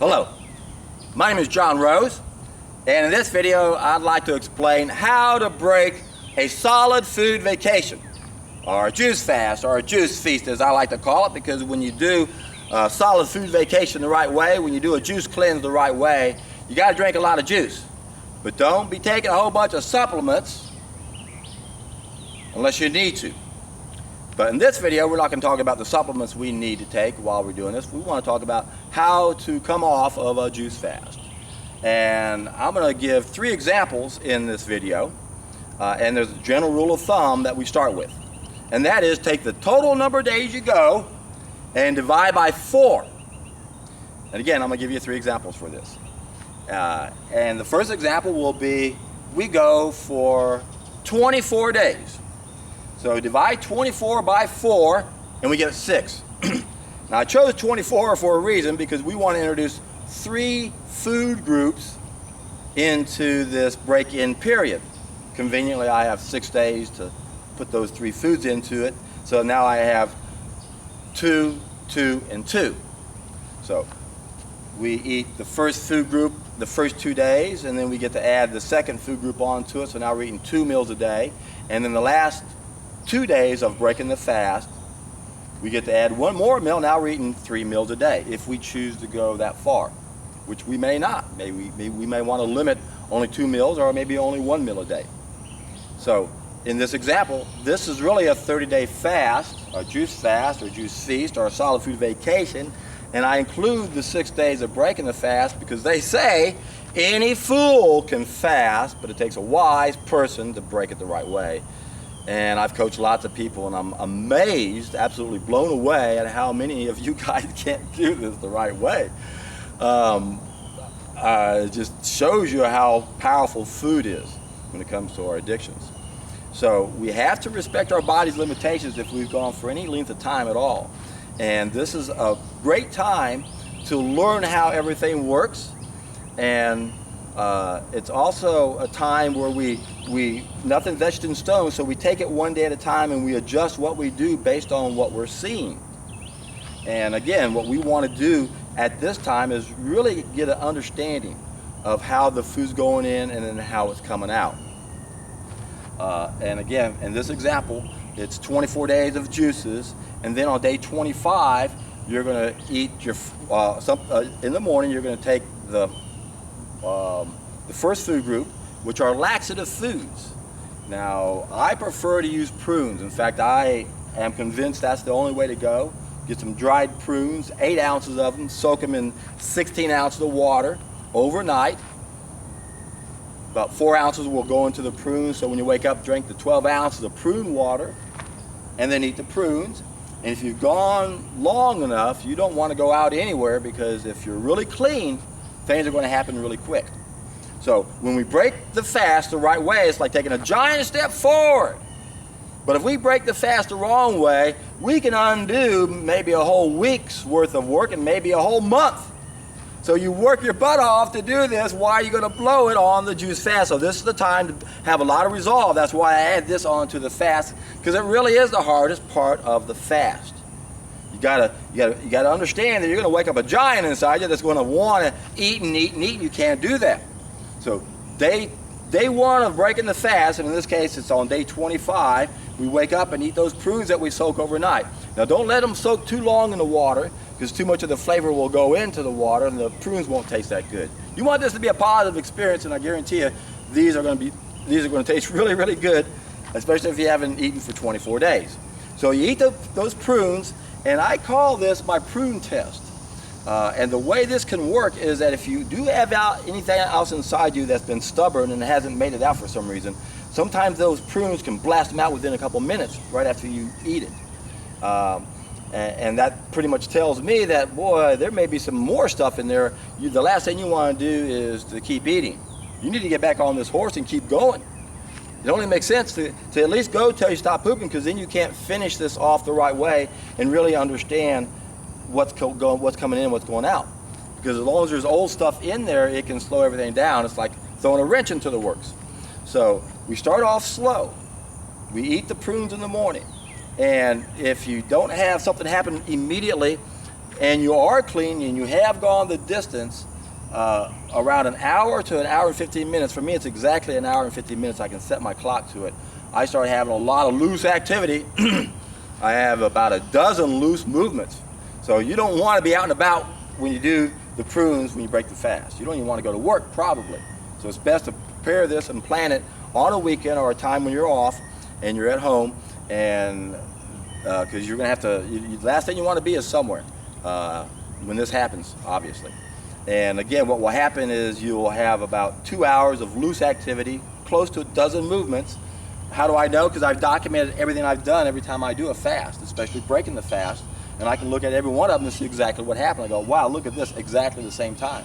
Hello, my name is John Rose, and in this video I'd like to explain how to break a solid food vacation, or a juice fast, or a juice feast as I like to call it, because when you do a solid food vacation the right way, when you do a juice cleanse the right way, you got to drink a lot of juice. But don't be taking a whole bunch of supplements unless you need to. But in this video, we're not going to talk about the supplements we need to take while we're doing this. We want to talk about how to come off of a juice fast. And I'm going to give 3 examples in this video. And there's a general rule of thumb that we start with. And that is, take the total number of days you go and divide by 4. And again, I'm going to give you 3 examples for this. And the first example will be, we go for 24 days. So divide 24 by 4 and we get 6. Now I chose 24 for a reason, because we want to introduce 3 food groups into this break-in period. Conveniently, I have 6 days to put those 3 foods into it. So now I have 2, 2, and 2. So we eat the first food group the first 2 days, and then we get to add the second food group onto it. So now we're eating 2 meals a day. And then the last 2 days of breaking the fast, we get to add 1 more meal. Now we're eating 3 meals a day, if we choose to go that far, which we may not. Maybe we may want to limit only 2 meals, or maybe only 1 meal a day. So in this example, this is really a 30-day fast, or juice fast, or juice feast, or a solid food vacation. And I include the 6 days of breaking the fast because they say any fool can fast, but it takes a wise person to break it the right way. And I've coached lots of people, and I'm amazed, absolutely blown away at how many of you guys can't do this the right way. It just shows you how powerful food is when it comes to our addictions. So we have to respect our body's limitations if we've gone for any length of time at all. And this is a great time to learn how everything works. And it's also a time where nothing's etched in stone, so we take it one day at a time and we adjust what we do based on what we're seeing. And again, what we want to do at this time is really get an understanding of how the food's going in and then how it's coming out. And again, in this example, it's 24 days of juices, and then on day 25, you're going to eat your in the morning. You're going to take the first food group, which are laxative foods. Now, I prefer to use prunes. In fact, I am convinced that's the only way to go. Get some dried prunes, 8 ounces of them, soak them in 16 ounces of water overnight. About 4 ounces will go into the prunes, so when you wake up, drink the 12 ounces of prune water, and then eat the prunes. And if you've gone long enough, you don't want to go out anywhere, because if you're really clean, things are going to happen really quick. So when we break the fast the right way, it's like taking a giant step forward. But if we break the fast the wrong way, we can undo maybe a whole week's worth of work and maybe a whole month. So you work your butt off to do this. Why are you going to blow it on the juice fast? So this is the time to have a lot of resolve. That's why I add this onto the fast, because it really is the hardest part of the fast. You gotta understand that you're going to wake up a giant inside you that's going to want to eat and eat and eat, and you can't do that. So day 1 of breaking the fast, and in this case it's on day 25, we wake up and eat those prunes that we soak overnight. Now don't let them soak too long in the water, because too much of the flavor will go into the water and the prunes won't taste that good. You want this to be a positive experience, and I guarantee you these are going to taste really, really good, especially if you haven't eaten for 24 days. So you eat those prunes, and I call this my prune test. And the way this can work is that if you do have anything else inside you that's been stubborn and hasn't made it out for some reason, sometimes those prunes can blast them out within a couple minutes right after you eat it. And that pretty much tells me that, boy, there may be some more stuff in there. The last thing you want to do is to keep eating. You need to get back on this horse and keep going. It only makes sense to at least go till you stop pooping, because then you can't finish this off the right way and really understand what's coming in and what's going out. Because as long as there's old stuff in there, it can slow everything down. It's like throwing a wrench into the works. So we start off slow. We eat the prunes in the morning. And if you don't have something happen immediately, and you are clean and you have gone the distance, around an hour to an hour and 15 minutes. For me, it's exactly an hour and 15 minutes. I can set my clock to it. I start having a lot of loose activity. I have about a dozen loose movements. So you don't want to be out and about when you do the prunes when you break the fast. You don't even want to go to work, probably. So it's best to prepare this and plan it on a weekend or a time when you're off and you're at home, and because you're going to have to, the last thing you want to be is somewhere when this happens, obviously. And again, what will happen is you will have about 2 hours of loose activity, close to a dozen movements. How do I know? Because I've documented everything I've done every time I do a fast, especially breaking the fast, and I can look at every one of them and see exactly what happened. I go, wow, look at this, exactly the same time.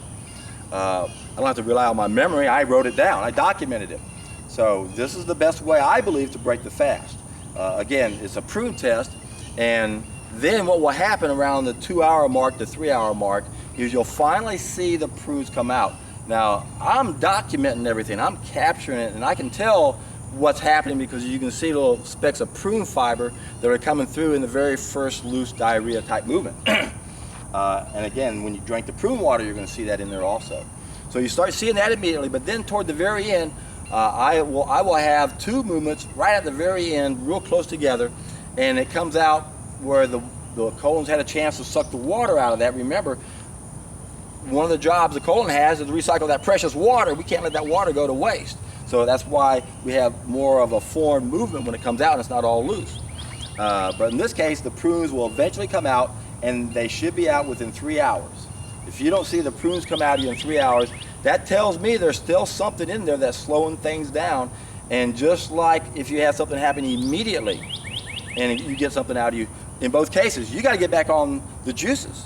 I don't have to rely on my memory. I wrote it down. I documented it. So this is the best way, I believe, to break the fast. Again, it's a prune test, and then what will happen around the 2 hour mark, the 3 hour mark, is you'll finally see the prunes come out. Now, I'm documenting everything. I'm capturing it, and I can tell what's happening because you can see little specks of prune fiber that are coming through in the very first loose diarrhea type movement. And again, when you drink the prune water, you're going to see that in there also. So you start seeing that immediately, but then toward the very end, I will have two movements right at the very end, real close together, and it comes out where the colon's had a chance to suck the water out of that. Remember, one of the jobs the colon has is to recycle that precious water. We can't let that water go to waste. So that's why we have more of a formed movement when it comes out and it's not all loose. But in this case, the prunes will eventually come out, and they should be out within 3 hours. If you don't see the prunes come out of you in 3 hours, that tells me there's still something in there that's slowing things down. And just like if you have something happen immediately and you get something out of you, in both cases, you got to get back on the juices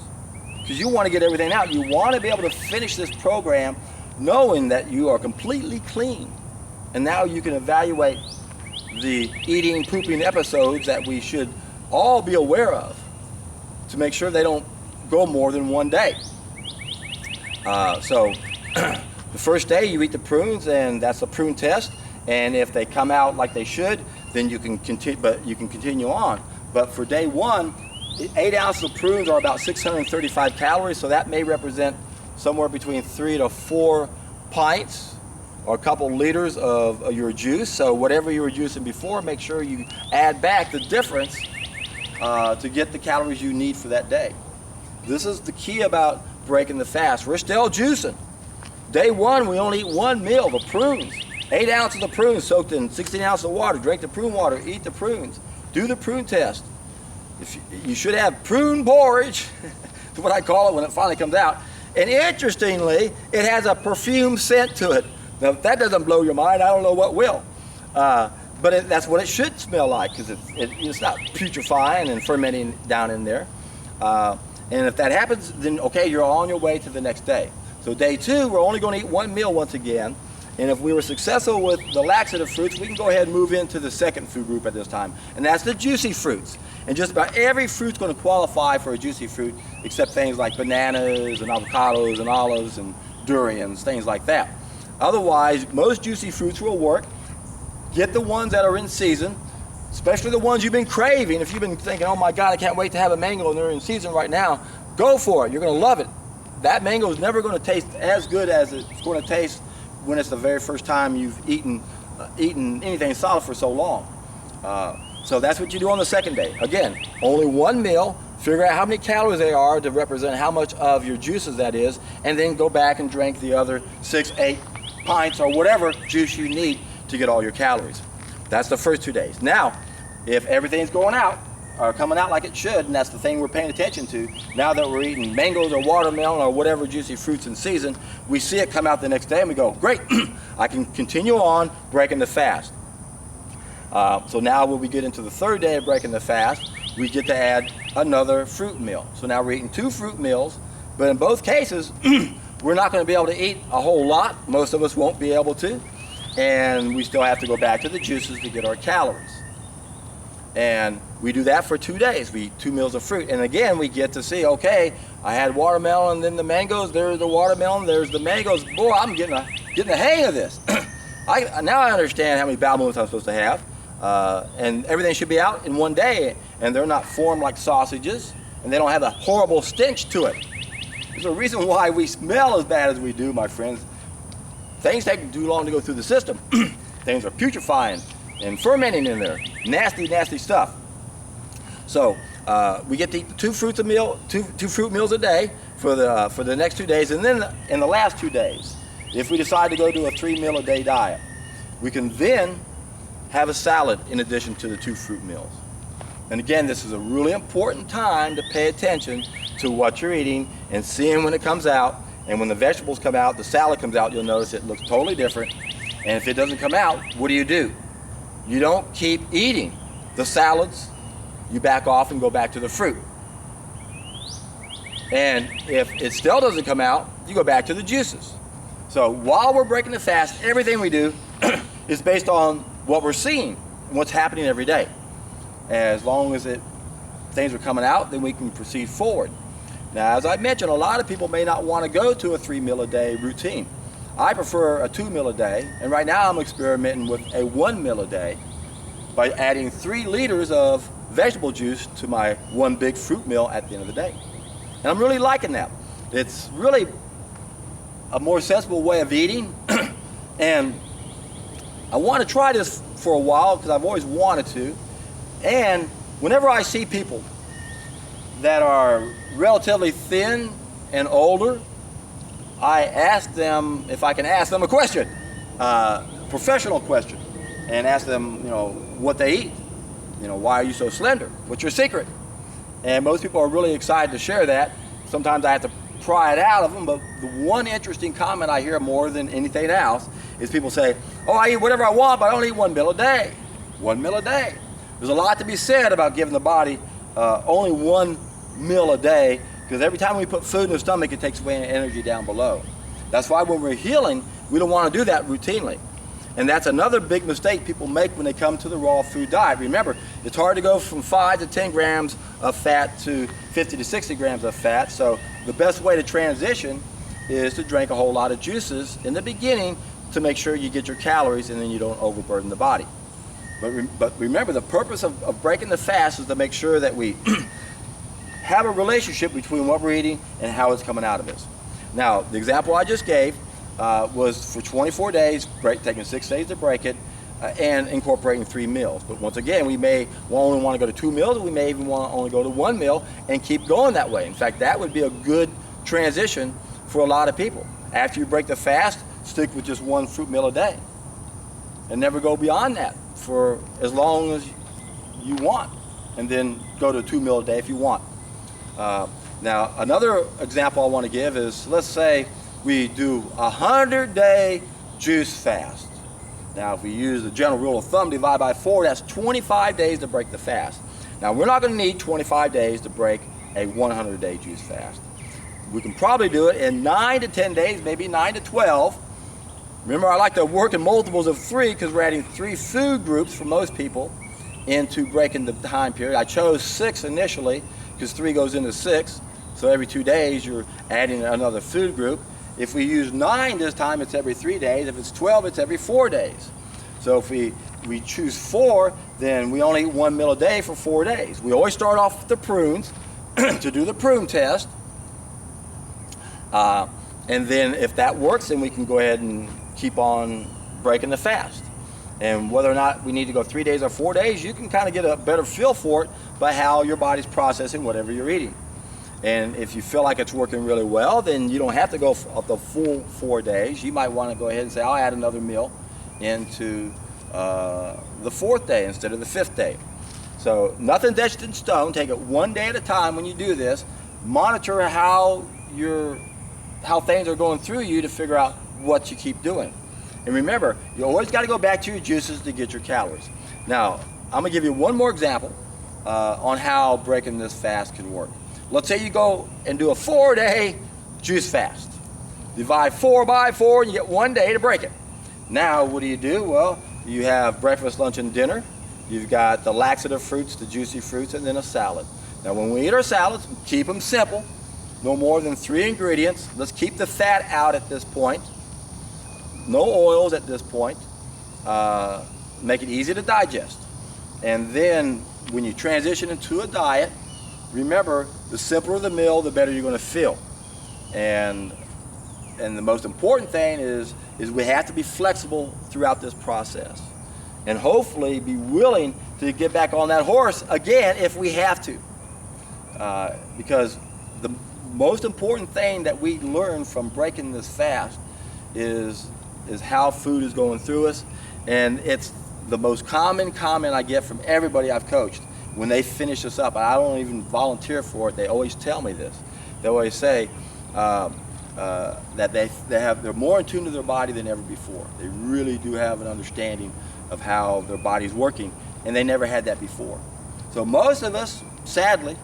because you want to get everything out. You want to be able to finish this program knowing that you are completely clean. And now you can evaluate the eating, pooping episodes that we should all be aware of to make sure they don't go more than 1 day. So the first day you eat the prunes, and that's a prune test. And if they come out like they should, then you can continue. But you can continue on. But for day one, 8 ounces of prunes are about 635 calories. So that may represent somewhere between 3 to 4 pints or a couple liters of your juice. So whatever you were juicing before, make sure you add back the difference to get the calories you need for that day. This is the key about breaking the fast. We're still juicing. Day one, we only eat one meal, the prunes. 8 ounces of prunes soaked in 16 ounces of water. Drink the prune water, eat the prunes. Do the prune test. You should have prune porridge, is what I call it when it finally comes out. And interestingly, it has a perfume scent to it. Now, if that doesn't blow your mind, I don't know what will. But that's what it should smell like, because it's not putrefying and fermenting down in there. And if that happens, then okay, you're on your way to the next day. So day two, we're only going to eat one meal once again. And if we were successful with the laxative fruits, we can go ahead and move into the second food group at this time. And that's the juicy fruits. And just about every fruit's going to qualify for a juicy fruit, except things like bananas and avocados and olives and durians, things like that. Otherwise, most juicy fruits will work. Get the ones that are in season, especially the ones you've been craving. If you've been thinking, oh my God, I can't wait to have a mango and they're in season right now, go for it. You're going to love it. That mango is never going to taste as good as it's going to taste when it's the very first time you've eaten anything solid for so long. So that's what you do on the second day. Again, only one meal. Figure out how many calories they are to represent how much of your juices that is, and then go back and drink the other 6, 8 pints or whatever juice you need to get all your calories. That's the first 2 days. Now, if everything's going out or coming out like it should, and that's the thing we're paying attention to, now that we're eating mangoes or watermelon or whatever juicy fruits in season, we see it come out the next day and we go, great, I can continue on breaking the fast. So now when we get into the third day of breaking the fast, we get to add another fruit meal. So now we're eating 2 fruit meals, but in both cases, we're not going to be able to eat a whole lot. Most of us won't be able to. And we still have to go back to the juices to get our calories. And we do that for 2 days. We eat 2 meals of fruit. And again, we get to see, okay, I had watermelon, then the mangoes, there's the watermelon, there's the mangoes. Boy, I'm getting the hang of this. Now I understand how many bowel movements I'm supposed to have. And everything should be out in 1 day. And they're not formed like sausages. and they don't have a horrible stench to it. There's a reason why we smell as bad as we do, my friends. Things take too long to go through the system. Things are putrefying and fermenting in there. Nasty, nasty stuff. So we get to eat two fruit meals a day for the next 2 days, and then in the last 2 days, if we decide to go to a 3 meal a day diet, we can then have a salad in addition to the 2 fruit meals. And again, this is a really important time to pay attention to what you're eating and seeing when it comes out. And when the vegetables come out, the salad comes out, you'll notice it looks totally different. And if it doesn't come out, what do? You don't keep eating the salads. You back off and go back to the fruit. And if it still doesn't come out, you go back to the juices. So while we're breaking the fast, everything we do is based on what we're seeing and what's happening every day. As long as things are coming out, then we can proceed forward. Now, as I mentioned, a lot of people may not want to go to a 3 meal a day routine. I prefer a 2 meal a day, and right now I'm experimenting with a 1 meal a day by adding 3 liters of vegetable juice to my 1 big fruit meal at the end of the day. And I'm really liking that. It's really a more sensible way of eating, and I want to try this for a while because I've always wanted to. And whenever I see people that are relatively thin and older, I ask them if I can ask them a question, professional question, and ask them, what they eat. Why are you so slender? What's your secret? And most people are really excited to share that. Sometimes I have to pry it out of them, but the one interesting comment I hear more than anything else is people say, oh, I eat whatever I want, but I only eat 1 meal a day. 1 meal a day. There's a lot to be said about giving the body only 1 meal a day, because every time we put food in the stomach, it takes away energy down below. That's why when we're healing, we don't want to do that routinely. And that's another big mistake people make when they come to the raw food diet. Remember, it's hard to go from 5 to 10 grams of fat to 50 to 60 grams of fat. So the best way to transition is to drink a whole lot of juices in the beginning to make sure you get your calories and then you don't overburden the body. But remember, the purpose of breaking the fast is to make sure that we have a relationship between what we're eating and how it's coming out of us. Now, the example I just gave was for 24 days, taking 6 days to break it, and incorporating 3 meals. But once again, we may only want to go to 2 meals, or we may even want to only go to 1 meal and keep going that way. In fact, that would be a good transition for a lot of people. After you break the fast, stick with just 1 fruit meal a day and never go beyond that for as long as you want, and then go to a 2 meal a day if you want. Now, another example I want to give is, let's say we do a 100-day juice fast. Now, if we use the general rule of thumb, divide by 4, that's 25 days to break the fast. Now, we're not going to need 25 days to break a 100-day juice fast. We can probably do it in 9 to 10 days, maybe 9 to 12. Remember, I like to work in multiples of 3 because we're adding 3 food groups for most people into breaking the time period. I chose 6 initially because 3 goes into 6. So every 2 days, you're adding another food group. If we use 9 this time, it's every 3 days. If it's 12, it's every 4 days. So if we choose 4, then we only eat 1 meal a day for 4 days. We always start off with the prunes to do the prune test. And then if that works, then we can go ahead and keep on breaking the fast. And whether or not we need to go 3 days or 4 days, you can kind of get a better feel for it by how your body's processing whatever you're eating. And if you feel like it's working really well, then you don't have to go up the full 4 days. You might want to go ahead and say, I'll add another meal into the 4th day instead of the 5th day. So nothing's etched in stone. Take it 1 day at a time when you do this. Monitor how things are going through you to figure out what you keep doing. And remember, you always got to go back to your juices to get your calories. Now, I'm going to give you one more example on how breaking this fast can work. Let's say you go and do a 4-day juice fast. Divide 4 by 4 and you get 1 day to break it. Now, what do? Well, you have breakfast, lunch, and dinner. You've got the laxative fruits, the juicy fruits, and then a salad. Now, when we eat our salads, keep them simple. No more than 3 ingredients. Let's keep the fat out at this point. No oils at this point. Make it easy to digest. And then when you transition into a diet, remember, the simpler the meal, the better you're going to feel. And the most important thing is we have to be flexible throughout this process, and hopefully be willing to get back on that horse again if we have to. Because the most important thing that we learn from breaking this fast is how food is going through us. And it's the most common comment I get from everybody I've coached when they finish this up. I don't even volunteer for it. They always tell me this. They always say that they're more in tune to their body than ever before. They really do have an understanding of how their body's working, and they never had that before. So most of us, sadly,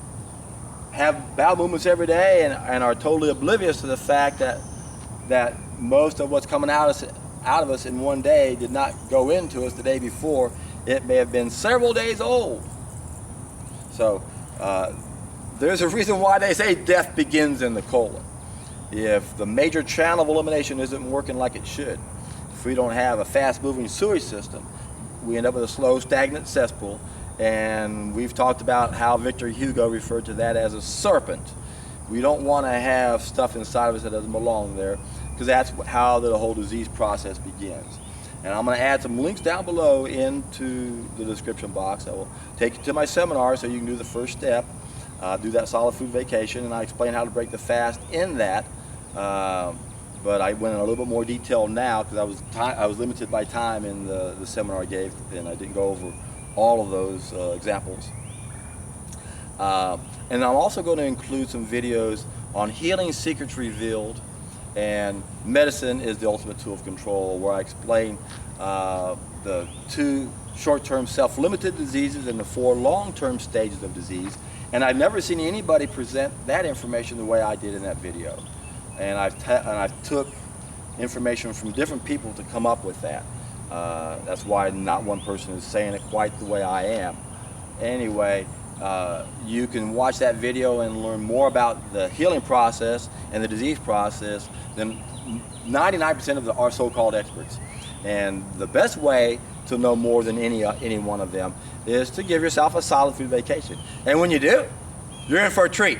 have bowel movements every day and are totally oblivious to the fact that most of what's coming out of us in one day did not go into us the day before. It may have been several days old. So there's a reason why they say death begins in the colon. If the major channel of elimination isn't working like it should, if we don't have a fast-moving sewage system, we end up with a slow, stagnant cesspool. And we've talked about how Victor Hugo referred to that as a serpent. We don't want to have stuff inside of us that doesn't belong there, because that's how the whole disease process begins. And I'm going to add some links down below into the description box. I will take you to my seminar so you can do the first step, do that solid food vacation, and I explain how to break the fast in that. But I went in a little bit more detail now because I was limited by time in the seminar I gave, and I didn't go over all of those examples. And I'm also going to include some videos on healing secrets revealed and medicine is the ultimate tool of control, where I explain the 2 short-term self-limited diseases and the 4 long-term stages of disease. And I've never seen anybody present that information the way I did in that video. And I've took information from different people to come up with that. That's why not one person is saying it quite the way I am. Anyway, you can watch that video and learn more about the healing process and the disease process than 99% of our so-called experts. And the best way to know more than any one of them is to give yourself a solid food vacation. And when you do, you're in for a treat.